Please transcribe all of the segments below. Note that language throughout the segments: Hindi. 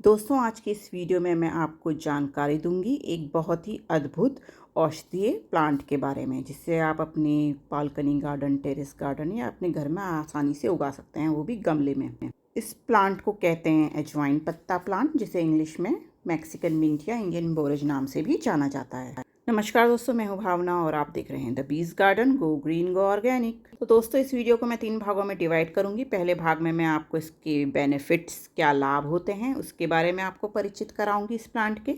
दोस्तों, आज की इस वीडियो में मैं आपको जानकारी दूंगी एक बहुत ही अद्भुत औषधीय प्लांट के बारे में, जिससे आप अपने बालकनी गार्डन, टेरेस गार्डन या अपने घर में आसानी से उगा सकते हैं, वो भी गमले में। इस प्लांट को कहते हैं अजवाइन पत्ता प्लांट, जिसे इंग्लिश में मैक्सिकन मिंट या इंडियन बोरेज नाम से भी जाना जाता है। नमस्कार दोस्तों, मैं हूं भावना और आप देख रहे हैं the bees garden, go green go organic. तो दोस्तों, इस वीडियो को मैं 3 भागों में डिवाइड करूंगी। पहले भाग में मैं आपको इसके बेनिफिट्स, क्या लाभ होते हैं, उसके बारे में आपको परिचित कराऊंगी इस प्लांट के।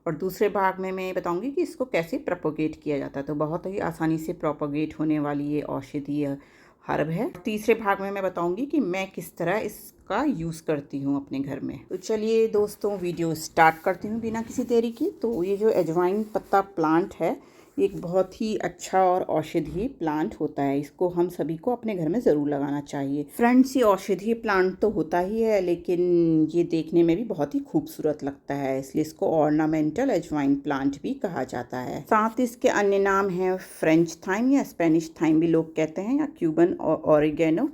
और दूसरे भाग में मैं बताऊंगी कि इसको कैसे प्रोपोगेट किया जाता है। तो बहुत ही आसानी से प्रोपोगेट होने वाली ये औषधीय हर्ब है। तीसरे भाग में मैं बताऊंगी कि मैं किस तरह इसका यूज़ करती हूँ अपने घर में। तो चलिए दोस्तों, वीडियो स्टार्ट करती हूँ बिना किसी देरी की। तो ये जो अजवाइन पत्ता प्लांट है, एक बहुत ही अच्छा और औषधीय प्लांट होता है। इसको हम सभी को अपने घर में ज़रूर लगाना चाहिए। फ्रेंड्स, ये औषधीय प्लांट तो होता ही है, लेकिन ये देखने में भी बहुत ही खूबसूरत लगता है, इसलिए इसको ऑर्नामेंटल अजवाइन प्लांट भी कहा जाता है। साथ इसके अन्य नाम हैं फ्रेंच थाइम या स्पेनिश थाइम भी लोग कहते हैं, या क्यूबन ऑरिगेनो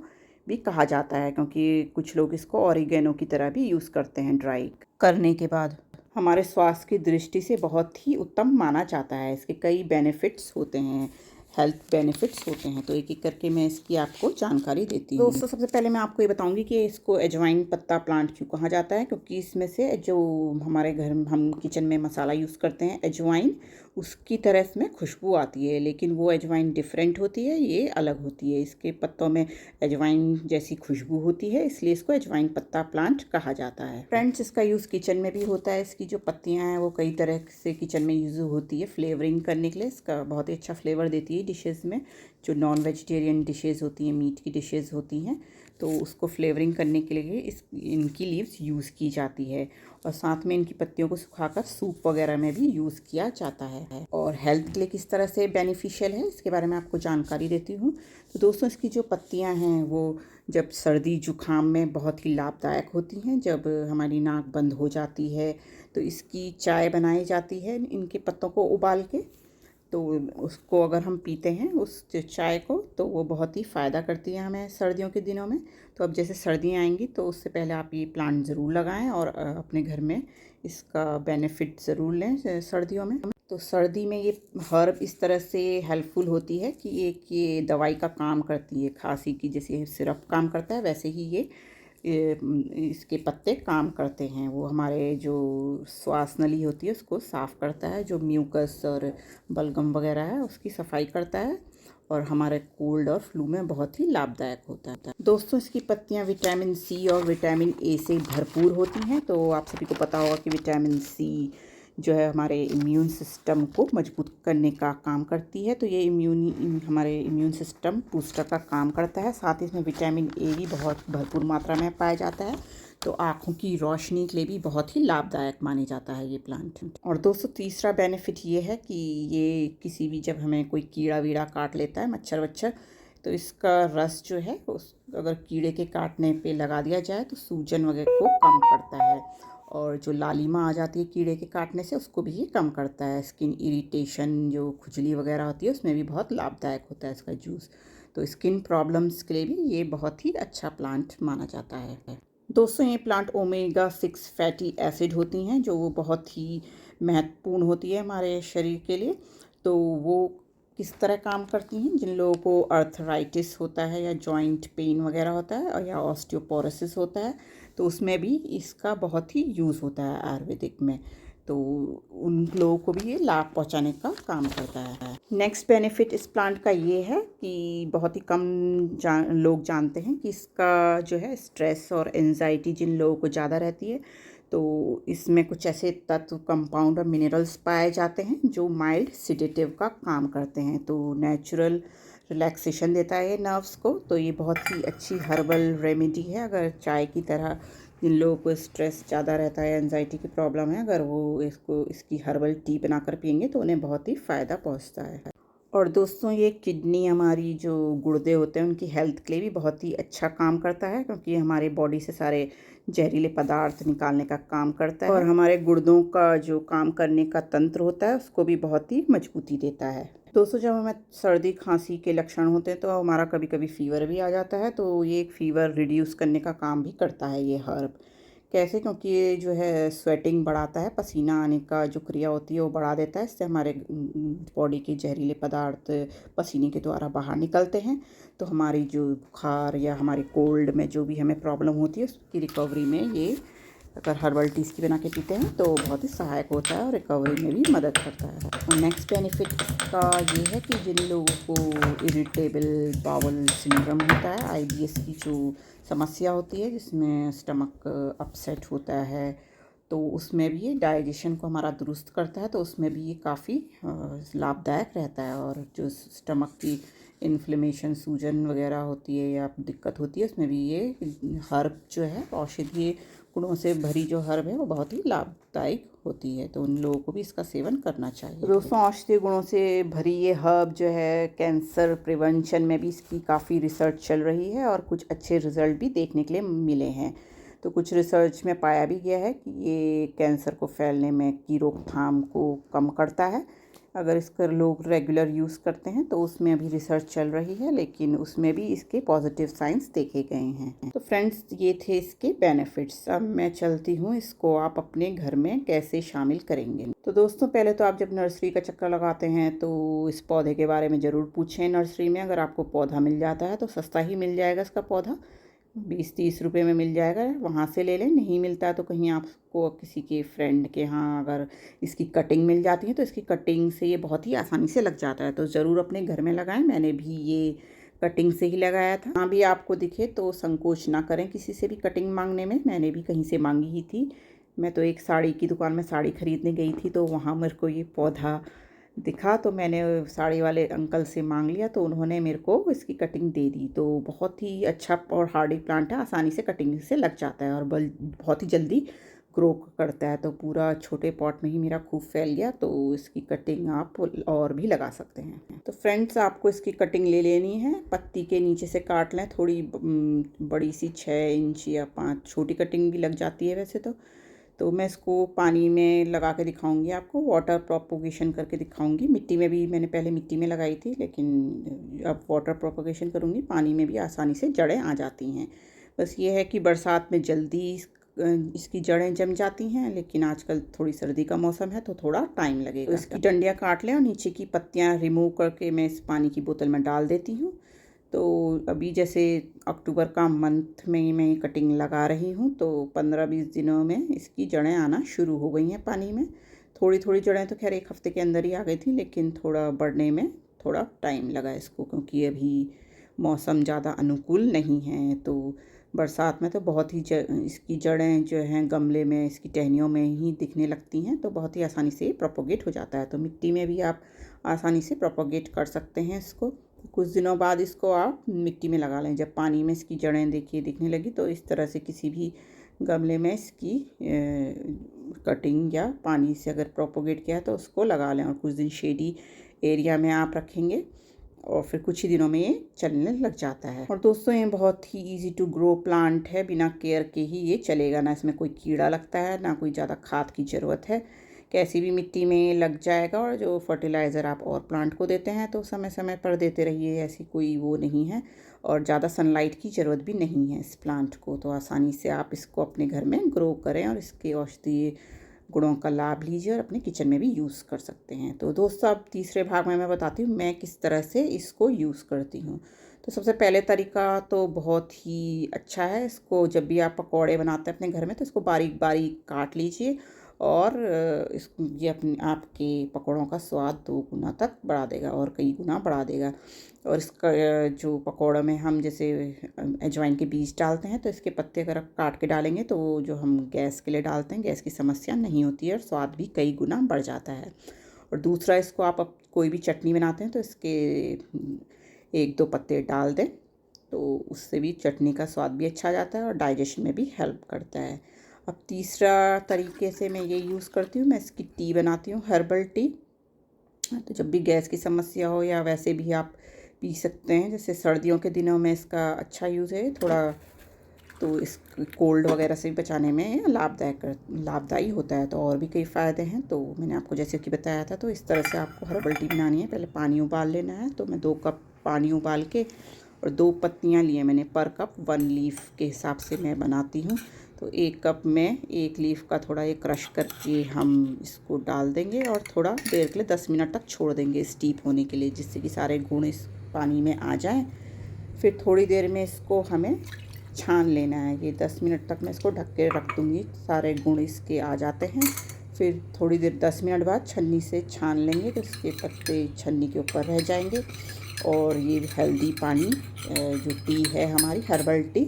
भी कहा जाता है, क्योंकि कुछ लोग इसको ऑरिगेनो की तरह भी यूज़ करते हैं ड्राई करने के बाद। हमारे स्वास्थ्य की दृष्टि से बहुत ही उत्तम माना जाता है। इसके कई बेनिफिट्स होते हैं, हेल्थ बेनिफिट्स होते हैं। तो एक एक करके मैं इसकी आपको जानकारी देती हूँ। दोस्तों, सबसे पहले मैं आपको ये बताऊंगी कि इसको अजवाइन पत्ता प्लांट क्यों कहा जाता है, क्योंकि इसमें से जो हमारे घर हम किचन में मसाला यूज़ करते हैं अजवाइन, उसकी तरह इसमें खुशबू आती है, लेकिन वो अजवाइन डिफरेंट होती है, ये अलग होती है। इसके पत्तों में अजवाइन जैसी खुशबू होती है, इसलिए इसको अजवाइन पत्ता प्लांट कहा जाता है। फ्रेंड्स, इसका यूज़ किचन में भी होता है। इसकी जो पत्तियां हैं वो कई तरह से किचन में यूज़ होती है फ्लेवरिंग करने के लिए। इसका बहुत ही अच्छा फ्लेवर देती है डिशेज़ में। जो नॉन वेजिटेरियन डिशेज़ होती हैं, मीट की डिशेज़ होती हैं, तो उसको फ्लेवरिंग करने के लिए इनकी लीव्स यूज़ की जाती है। और साथ में इनकी पत्तियों को सुखाकर सूप वगैरह में भी यूज़ किया जाता है। और हेल्थ के लिए किस तरह से बेनिफिशियल है, इसके बारे में आपको जानकारी देती हूँ। तो दोस्तों, इसकी जो पत्तियाँ हैं वो जब सर्दी जुखाम में बहुत ही लाभदायक होती हैं। जब हमारी नाक बंद हो जाती है तो इसकी चाय बनाई जाती है इनके पत्तों को उबाल के। तो उसको अगर हम पीते हैं उस चाय को, तो वो बहुत ही फ़ायदा करती है हमें सर्दियों के दिनों में। तो अब जैसे सर्दियाँ आएंगी तो उससे पहले आप ये प्लांट ज़रूर लगाएं और अपने घर में इसका बेनिफिट ज़रूर लें सर्दियों में। तो सर्दी में ये हर्ब इस तरह से हेल्पफुल होती है कि ये दवाई का काम करती है। खांसी की जैसे सिरप काम करता है, वैसे ही इसके पत्ते काम करते हैं। वो हमारे जो श्वास नली होती है उसको साफ़ करता है, जो म्यूकस और बलगम वगैरह है उसकी सफाई करता है, और हमारे कोल्ड और फ्लू में बहुत ही लाभदायक होता है। दोस्तों, इसकी पत्तियां विटामिन सी और विटामिन ए से भरपूर होती हैं। तो आप सभी को पता होगा कि विटामिन सी जो है हमारे इम्यून सिस्टम को मजबूत करने का काम करती है। तो ये हमारे इम्यून सिस्टम बूस्टर का काम करता है। साथ ही इसमें विटामिन ए भी बहुत भरपूर मात्रा में पाया जाता है, तो आँखों की रोशनी के लिए भी बहुत ही लाभदायक माने जाता है ये प्लांट। और दोस्तों, तीसरा बेनिफिट ये है कि ये किसी भी, जब हमें कोई कीड़ा वीड़ा काट लेता है, मच्छर वच्छर, तो इसका रस जो है अगर कीड़े के काटने पे लगा दिया जाए तो सूजन वगैरह को कम करता है। और जो लालिमा आ जाती है कीड़े के काटने से, उसको भी ये कम करता है। स्किन इरिटेशन, जो खुजली वगैरह होती है, उसमें भी बहुत लाभदायक होता है इसका जूस। तो स्किन प्रॉब्लम्स के लिए भी ये बहुत ही अच्छा प्लांट माना जाता है। दोस्तों, ये प्लांट ओमेगा 6 फैटी एसिड होती हैं, जो वो बहुत ही महत्वपूर्ण होती है हमारे शरीर के लिए। तो वो किस तरह काम करती हैं, जिन लोगों को अर्थराइटिस होता है या जॉइंट पेन वगैरह होता है, और या ऑस्टियोपोरोसिस होता है, तो उसमें भी इसका बहुत ही यूज़ होता है आयुर्वेदिक में। तो उन लोगों को भी ये लाभ पहुंचाने का काम करता है। नेक्स्ट बेनिफिट इस प्लांट का ये है कि बहुत ही कम लोग जानते हैं कि इसका जो है स्ट्रेस और एंजाइटी जिन लोगों को ज़्यादा रहती है, तो इसमें कुछ ऐसे तत्व, कंपाउंड और मिनरल्स पाए जाते हैं जो माइल्ड सिडेटिव का काम करते हैं। तो नेचुरल रिलैक्सेशन देता है ये नर्व्स को। तो ये बहुत ही अच्छी हर्बल रेमेडी है। अगर चाय की तरह जिन लोगों को स्ट्रेस ज़्यादा रहता है, एंजाइटी की प्रॉब्लम है, अगर वो इसकी हर्बल टी बनाकर पियेंगे तो उन्हें बहुत ही फ़ायदा पहुंचता है। और दोस्तों, ये किडनी, हमारी जो गुर्दे होते हैं, उनकी हेल्थ के लिए भी बहुत ही अच्छा काम करता है, क्योंकि हमारे बॉडी से सारे जहरीले पदार्थ निकालने का काम करता है, और हमारे गुर्दों का जो काम करने का तंत्र होता है उसको भी बहुत ही मजबूती देता है। दोस्तों, जब हमें सर्दी खांसी के लक्षण होते हैं तो हमारा कभी कभी फ़ीवर भी आ जाता है, तो ये एक फ़ीवर रिड्यूस करने का काम भी करता है ये हर्ब। कैसे? क्योंकि ये जो है स्वेटिंग बढ़ाता है, पसीना आने का जो क्रिया होती है वो बढ़ा देता है। इससे हमारे बॉडी के जहरीले पदार्थ पसीने के द्वारा बाहर निकलते हैं, तो हमारी जो बुखार या हमारे कोल्ड में जो भी हमें प्रॉब्लम होती है उसकी रिकवरी में ये अगर हर्बल टी इसकी बना के पीते हैं तो बहुत ही सहायक होता है और रिकवरी में भी मदद करता है। और नेक्स्ट बेनिफिट का ये है कि जिन लोगों को इरिटेबल बाउल सिंड्रोम होता है, आईबीएस की जो समस्या होती है जिसमें स्टमक अपसेट होता है, तो उसमें भी ये डाइजेशन को हमारा दुरुस्त करता है, तो उसमें भी ये काफ़ी लाभदायक रहता है। और जो स्टमक की इन्फ्लेमेशन, सूजन वगैरह होती है या दिक्कत होती है, उसमें भी ये हर्ब जो है औषधीय गुणों से भरी जो हर्ब है वो बहुत ही लाभदायक होती है, तो उन लोगों को भी इसका सेवन करना चाहिए। दोस्तों, औषधीय गुणों से भरी ये हर्ब जो है कैंसर प्रिवेंशन में भी इसकी काफ़ी रिसर्च चल रही है और कुछ अच्छे रिजल्ट भी देखने के लिए मिले हैं। तो कुछ रिसर्च में पाया भी गया है कि ये कैंसर को फैलने में की रोकथाम को कम करता है अगर इसका लोग रेगुलर यूज़ करते हैं, तो उसमें अभी रिसर्च चल रही है, लेकिन उसमें भी इसके पॉजिटिव साइंस देखे गए हैं। तो फ्रेंड्स, ये थे इसके बेनिफिट्स। अब मैं चलती हूँ, इसको आप अपने घर में कैसे शामिल करेंगे। तो दोस्तों, पहले तो आप जब नर्सरी का चक्कर लगाते हैं तो इस पौधे के बारे में ज़रूर पूछें नर्सरी में। अगर आपको पौधा मिल जाता है तो सस्ता ही मिल जाएगा, इसका पौधा 20-30 रुपए में मिल जाएगा, वहाँ से ले लें। नहीं मिलता है तो कहीं आपको किसी के फ्रेंड के यहाँ अगर इसकी कटिंग मिल जाती है तो इसकी कटिंग से ये बहुत ही आसानी से लग जाता है, तो ज़रूर अपने घर में लगाएं। मैंने भी ये कटिंग से ही लगाया था। हाँ, भी आपको दिखे तो संकोच ना करें किसी से भी कटिंग मांगने में। मैंने भी कहीं से मांगी ही थी। मैं तो एक साड़ी की दुकान में साड़ी खरीदने गई थी, तो वहाँ मेरे को ये पौधा दिखा, तो मैंने साड़ी वाले अंकल से मांग लिया, तो उन्होंने मेरे को इसकी कटिंग दे दी। तो बहुत ही अच्छा और हार्डी प्लांट है, आसानी से कटिंग से लग जाता है और बहुत ही जल्दी ग्रो करता है। तो पूरा छोटे पॉट में ही मेरा खूब फैल गया, तो इसकी कटिंग आप और भी लगा सकते हैं। तो फ्रेंड्स, आपको इसकी कटिंग ले लेनी है, पत्ती के नीचे से काट लें। थोड़ी बड़ी सी 6 इंच या 5, छोटी कटिंग भी लग जाती है वैसे तो मैं इसको पानी में लगा के दिखाऊंगी आपको, वाटर प्रोपोगेशन करके दिखाऊंगी। मिट्टी में भी मैंने पहले मिट्टी में लगाई थी, लेकिन अब वाटर प्रोपोगेशन करूंगी। पानी में भी आसानी से जड़ें आ जाती हैं। बस ये है कि बरसात में जल्दी इसकी जड़ें जम जाती हैं, लेकिन आजकल थोड़ी सर्दी का मौसम है तो थोड़ा टाइम लगेगा। तो इसकी डंडियाँ काट लें और नीचे की पत्तियाँ रिमूव करके मैं इस पानी की बोतल में डाल देती हूँ। तो अभी जैसे अक्टूबर का मंथ में मैं कटिंग लगा रही हूँ, तो 15-20 दिनों में इसकी जड़ें आना शुरू हो गई हैं पानी में। थोड़ी थोड़ी जड़ें तो खैर 1 हफ्ते के अंदर ही आ गई थी, लेकिन थोड़ा बढ़ने में थोड़ा टाइम लगा इसको, क्योंकि अभी मौसम ज़्यादा अनुकूल नहीं है। तो बरसात में तो बहुत ही इसकी जड़ें जो हैं गमले में, इसकी टहनियों में ही दिखने लगती हैं, तो बहुत ही आसानी से प्रोपोगेट हो जाता है। तो मिट्टी में भी आप आसानी से प्रोपोगेट कर सकते हैं इसको। कुछ दिनों बाद इसको आप मिट्टी में लगा लें। जब पानी में इसकी जड़ें देखिए दिखने लगी, तो इस तरह से किसी भी गमले में इसकी कटिंग या पानी से अगर प्रोपोगेट किया है तो उसको लगा लें, और कुछ दिन शेडी एरिया में आप रखेंगे और फिर कुछ ही दिनों में ये चलने लग जाता है। और दोस्तों, ये बहुत ही इजी टू ग्रो प्लांट है, बिना केयर के ही ये चलेगा। ना इसमें कोई कीड़ा लगता है, ना कोई ज़्यादा खाद की ज़रूरत है, कैसी भी मिट्टी में लग जाएगा। और जो फर्टिलाइज़र आप और प्लांट को देते हैं तो समय समय पर देते रहिए, ऐसी कोई वो नहीं है। और ज़्यादा सनलाइट की ज़रूरत भी नहीं है इस प्लांट को, तो आसानी से आप इसको अपने घर में ग्रो करें और इसके औषधीय गुणों का लाभ लीजिए और अपने किचन में भी यूज़ कर सकते हैं। तो दोस्तों, अब तीसरे भाग में मैं बताती हूँ मैं किस तरह से इसको यूज़ करती हूँ। तो सबसे पहले तरीका तो बहुत ही अच्छा है। इसको जब भी आप पकौड़े बनाते हैं अपने घर में, तो इसको बारीक बारीक काट लीजिए, और ये अपने आपके पकौड़ों का स्वाद 2 गुना तक बढ़ा देगा और कई गुना बढ़ा देगा। और इसका जो पकौड़ों में हम जैसे अजवाइन के बीज डालते हैं, तो इसके पत्ते अगर आप काट के डालेंगे तो जो हम गैस के लिए डालते हैं, गैस की समस्या नहीं होती है और स्वाद भी कई गुना बढ़ जाता है। और दूसरा, इसको आप कोई भी चटनी बनाते हैं तो इसके 1-2 पत्ते डाल दें, तो उससे भी चटनी का स्वाद भी अच्छा आ जाता है और डाइजेशन में भी हेल्प करता है। अब तीसरा तरीके से मैं ये यूज़ करती हूँ, मैं इसकी टी बनाती हूँ, हर्बल टी। तो जब भी गैस की समस्या हो या वैसे भी आप पी सकते हैं, जैसे सर्दियों के दिनों में इसका अच्छा यूज़ है थोड़ा, तो इस कोल्ड वगैरह से भी बचाने में लाभदायी होता है। तो और भी कई फ़ायदे हैं, तो मैंने आपको जैसे कि बताया था। तो इस तरह से आपको हर्बल टी बनानी है। पहले पानी उबाल लेना है, तो मैं 2 कप पानी उबाल के और 2 पत्तियाँ लिए मैंने पर कप। 1 लीफ के हिसाब से मैं बनाती हूँ। तो 1 कप में 1 लीफ का थोड़ा ये क्रश करके हम इसको डाल देंगे और थोड़ा देर के लिए 10 मिनट तक छोड़ देंगे स्टीप होने के लिए, जिससे कि सारे गुण इस पानी में आ जाएं। फिर थोड़ी देर में इसको हमें छान लेना है। ये 10 मिनट तक मैं इसको ढक के रख दूँगी, सारे गुण इसके आ जाते हैं। फिर थोड़ी देर 10 मिनट बाद छन्नी से छान लेंगे तो इसके पत्ते छन्नी के ऊपर रह जाएंगे और ये हेल्दी पानी जो टी है हमारी हर्बल टी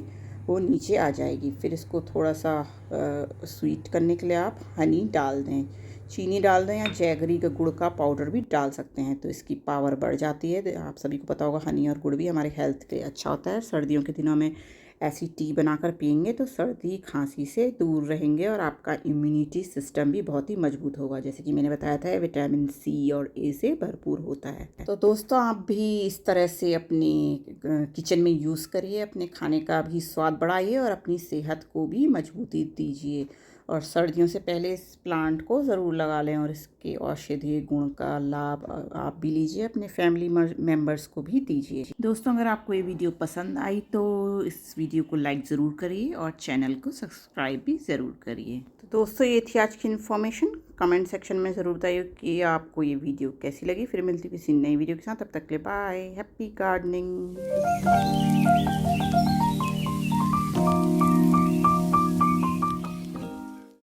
वो नीचे आ जाएगी। फिर इसको थोड़ा सा स्वीट करने के लिए आप हनी डाल दें, चीनी डाल दें या जैगरी का गुड़ का पाउडर भी डाल सकते हैं, तो इसकी पावर बढ़ जाती है। आप सभी को पता होगा हनी और गुड़ भी हमारे हेल्थ के लिए अच्छा होता है। सर्दियों के दिनों में ऐसी टी बनाकर पियेंगे तो सर्दी खांसी से दूर रहेंगे और आपका इम्यूनिटी सिस्टम भी बहुत ही मजबूत होगा। जैसे कि मैंने बताया था विटामिन सी और ए से भरपूर होता है। तो दोस्तों आप भी इस तरह से अपने किचन में यूज़ करिए, अपने खाने का भी स्वाद बढ़ाइए और अपनी सेहत को भी मजबूती दीजिए। और सर्दियों से पहले इस प्लांट को ज़रूर लगा लें और इसके औषधीय गुण का लाभ आप भी लीजिए, अपने फैमिली मेम्बर्स को भी दीजिए। दोस्तों अगर आपको ये वीडियो पसंद आई तो इस वीडियो को लाइक ज़रूर करिए और चैनल को सब्सक्राइब भी ज़रूर करिए। तो दोस्तों ये थी आज की इन्फॉर्मेशन। कमेंट सेक्शन में ज़रूर बताइए कि आपको ये वीडियो कैसी लगी। फिर मिलती किसी नई वीडियो के साथ, तब तक के लिए बाय, हैप्पी गार्डनिंग।